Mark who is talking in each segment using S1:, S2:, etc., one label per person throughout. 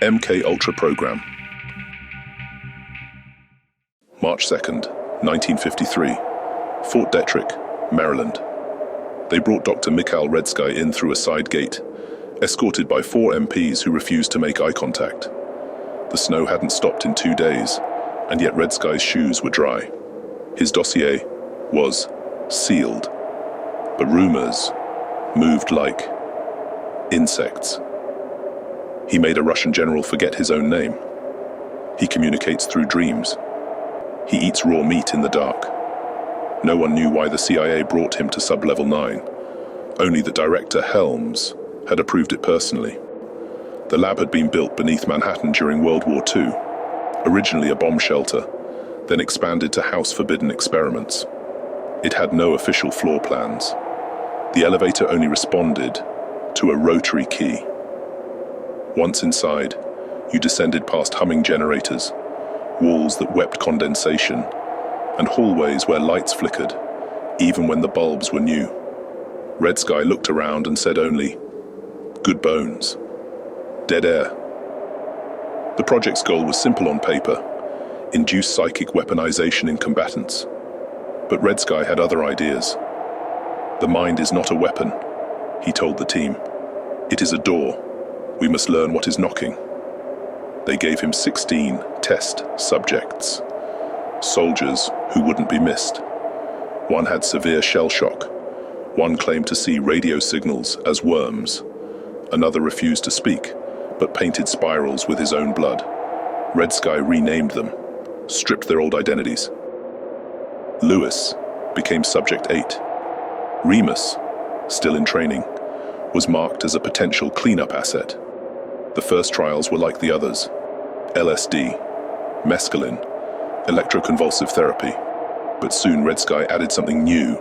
S1: MK Ultra Program. March 2nd, 1953. Fort Detrick, Maryland. They brought Dr. Mikhail Redsky in through a side gate, escorted by 4 MPs who refused to make eye contact. The snow hadn't stopped in 2 days, and yet Redsky's shoes were dry. His dossier was sealed, but rumors moved like insects. He made a Russian general forget his own name. He communicates through dreams. He eats raw meat in the dark. No one knew why the CIA brought him to Sub-Level 9. Only the director, Helms, had approved it personally. The lab had been built beneath Manhattan during World War II, originally a bomb shelter, then expanded to house forbidden experiments. It had no official floor plans. The elevator only responded to a rotary key. Once inside, you descended past humming generators, walls that wept condensation, and hallways where lights flickered, even when the bulbs were new. Redsky looked around and said only, "Good bones." Dead air. The project's goal was simple on paper: induce psychic weaponization in combatants. But Redsky had other ideas. "The mind is not a weapon," he told the team. "It is a door. We must learn what is knocking." They gave him 16 test subjects, soldiers who wouldn't be missed. One had severe shell shock. One claimed to see radio signals as worms. Another refused to speak, but painted spirals with his own blood. Redsky renamed them, stripped their old identities. Lewis became Subject 8. Remus, still in training, was marked as a potential cleanup asset. The first trials were like the others: LSD, mescaline, electroconvulsive therapy. But soon Redsky added something new: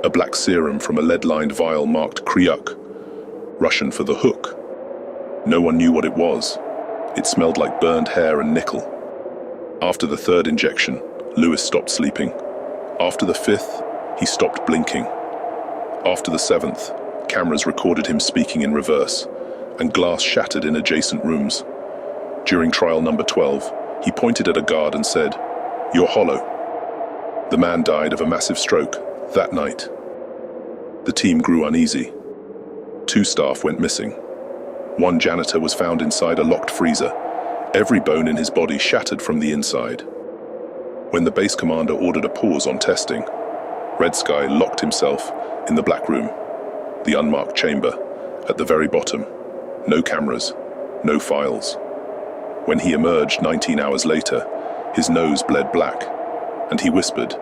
S1: a black serum from a lead-lined vial marked Kryuk, Russian for the hook. No one knew what it was. It smelled like burned hair and nickel. After the 3rd injection, Lewis stopped sleeping. After the 5th, he stopped blinking. After the 7th, cameras recorded him speaking in reverse, and glass shattered in adjacent rooms. During trial number 12, he pointed at a guard and said, "You're hollow." The man died of a massive stroke that night. The team grew uneasy. 2 staff went missing. 1 janitor was found inside a locked freezer, every bone in his body shattered from the inside. When the base commander ordered a pause on testing, Redsky locked himself in the black room, the unmarked chamber, at the very bottom. No cameras, no files. When he emerged 19 hours later, his nose bled black, and he whispered,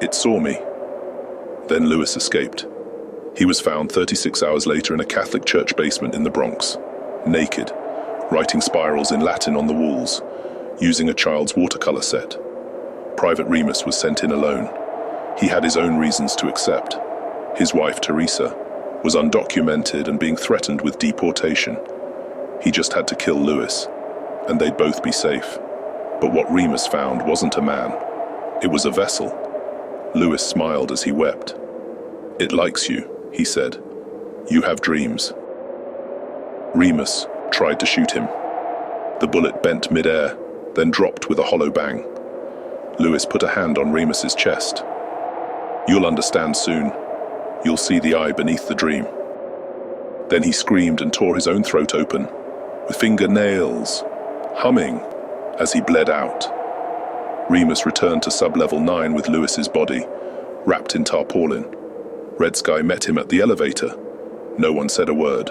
S1: "It saw me." Then Lewis escaped. He was found 36 hours later in a Catholic church basement in the Bronx, naked, writing spirals in Latin on the walls, using a child's watercolor set. Private Remus was sent in alone. He had his own reasons to accept. His wife, Teresa, was undocumented and being threatened with deportation. He just had to kill Lewis, and they'd both be safe. But what Remus found wasn't a man. It was a vessel. Lewis smiled as he wept. "It likes you," he said. "You have dreams." Remus tried to shoot him. The bullet bent mid-air, then dropped with a hollow bang. Lewis put a hand on Remus's chest. "You'll understand soon. You'll see the eye beneath the dream." Then he screamed and tore his own throat open, with fingernails, humming as he bled out. Remus returned to Sub-Level 9 with Lewis's body, wrapped in tarpaulin. Redsky met him at the elevator. No one said a word.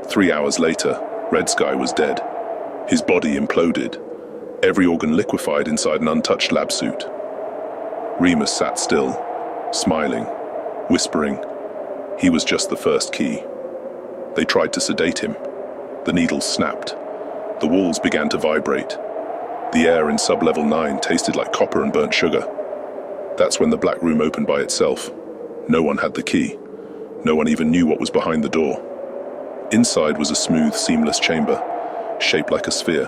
S1: 3 hours later, Redsky was dead. His body imploded, every organ liquefied inside an untouched lab suit. Remus sat still, smiling, whispering. He was just the first key. They tried to sedate him. The needles snapped. The walls began to vibrate. The air in Sub-Level 9 tasted like copper and burnt sugar. That's when the black room opened by itself. No one had the key. No one even knew what was behind the door. Inside was a smooth, seamless chamber, shaped like a sphere,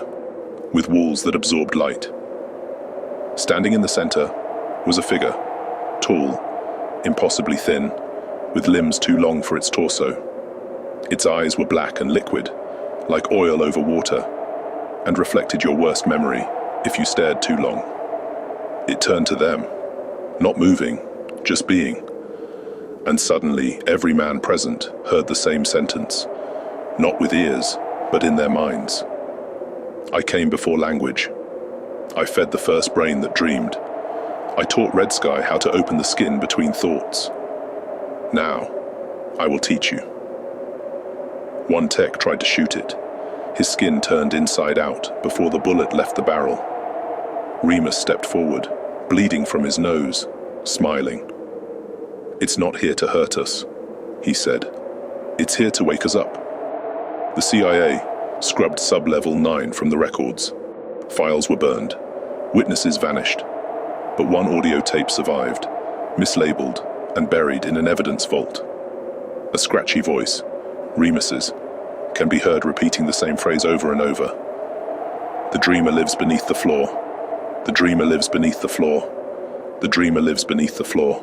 S1: with walls that absorbed light. Standing in the center was a figure, tall, impossibly thin, with limbs too long for its torso. Its eyes were black and liquid, like oil over water, and reflected your worst memory if you stared too long. It turned to them, not moving, just being. And suddenly, every man present heard the same sentence, not with ears, but in their minds. I came before language. I fed the first brain that dreamed. I taught Red Sky how to open the skin between thoughts. Now, I will teach you. One tech tried to shoot it. His skin turned inside out before the bullet left the barrel. Remus stepped forward, bleeding from his nose, smiling. "It's not here to hurt us," he said. "It's here to wake us up." The CIA scrubbed Sub-Level 9 from the records. Files were burned. Witnesses vanished. But one audio tape survived, mislabeled and buried in an evidence vault. A scratchy voice, Remus's, can be heard repeating the same phrase over and over. "The dreamer lives beneath the floor. The dreamer lives beneath the floor. The dreamer lives beneath the floor."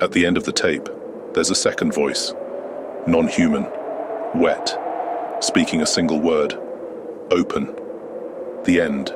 S1: At the end of the tape, there's a second voice, non-human, wet, speaking a single word, "Open." The end.